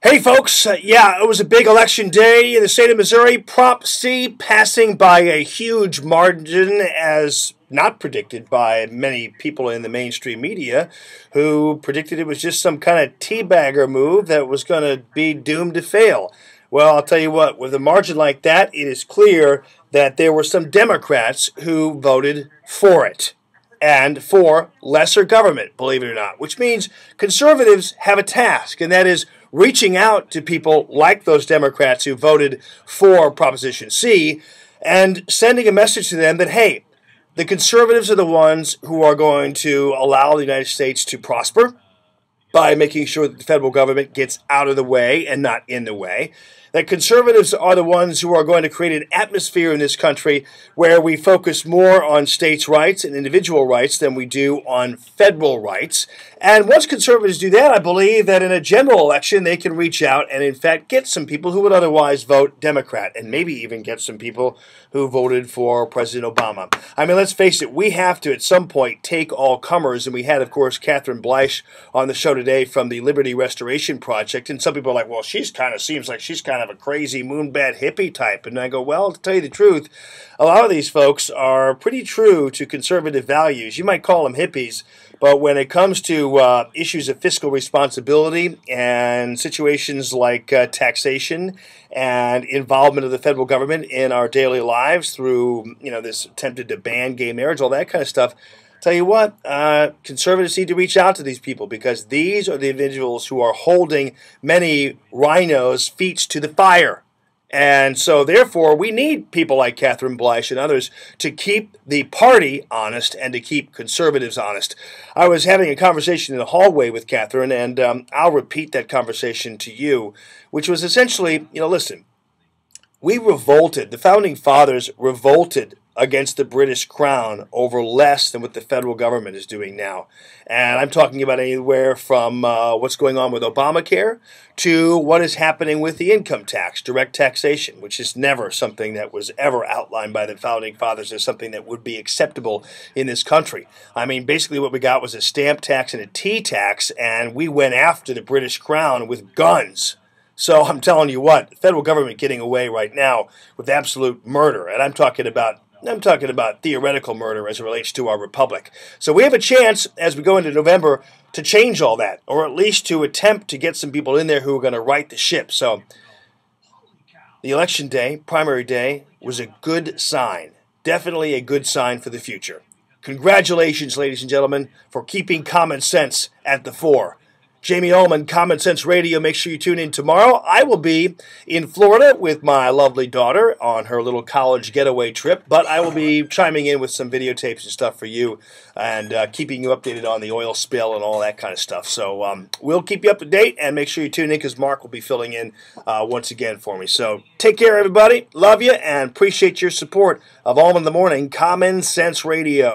Hey folks, yeah, it was a big election day in the state of Missouri. Prop C passing by a huge margin as not predicted by many people in the mainstream media who predicted it was just some kind of teabagger move that was going to be doomed to fail. Well, I'll tell you what, with a margin like that, it is clear that there were some Democrats who voted for it and for lesser government, believe it or not, which means conservatives have a task, and that is reaching out to people like those Democrats who voted for Proposition C and sending a message to them that, hey, the conservatives are the ones who are going to allow the United States to prosper by making sure that the federal government gets out of the way and not in the way. That conservatives are the ones who are going to create an atmosphere in this country where we focus more on states' rights and individual rights than we do on federal rights. And once conservatives do that, I believe that in a general election they can reach out and, in fact, get some people who would otherwise vote Democrat and maybe even get some people who voted for President Obama. I mean, let's face it, we have to at some point take all comers. And we had, of course, Catherine Bleich on the show today from the Liberty Restoration Project. And some people are like, well, seems like she's kind of a crazy moonbat hippie type. And I go, well, to tell you the truth, a lot of these folks are pretty true to conservative values. You might call them hippies, but when it comes to issues of fiscal responsibility and situations like taxation and involvement of the federal government in our daily lives through, this attempted to ban gay marriage, all that kind of stuff, tell you what, conservatives need to reach out to these people because these are the individuals who are holding many rhinos' feet to the fire. And so, therefore, we need people like Catherine Bleich and others to keep the party honest and to keep conservatives honest. I was having a conversation in the hallway with Catherine, and I'll repeat that conversation to you, which was essentially, listen, we revolted, the Founding Fathers revolted against the British Crown over less than what the federal government is doing now. And I'm talking about anywhere from what's going on with Obamacare to what is happening with the income tax, direct taxation, which is never something that was ever outlined by the Founding Fathers as something that would be acceptable in this country. I mean, basically what we got was a stamp tax and a tea tax, and we went after the British Crown with guns. So I'm telling you what, the federal government getting away right now with absolute murder, and I'm talking about theoretical murder as it relates to our republic. So we have a chance as we go into November to change all that, or at least to attempt to get some people in there who are going to right the ship. So the election day, primary day, was a good sign. Definitely a good sign for the future. Congratulations, ladies and gentlemen, for keeping common sense at the fore. Jamie Ullman, Common Sense Radio. Make sure you tune in tomorrow. I will be in Florida with my lovely daughter on her little college getaway trip, but I will be chiming in with some videotapes and stuff for you and keeping you updated on the oil spill and all that kind of stuff. So we'll keep you up to date and make sure you tune in because Mark will be filling in once again for me. So take care, everybody. Love you and appreciate your support of Ullman in the Morning, Common Sense Radio.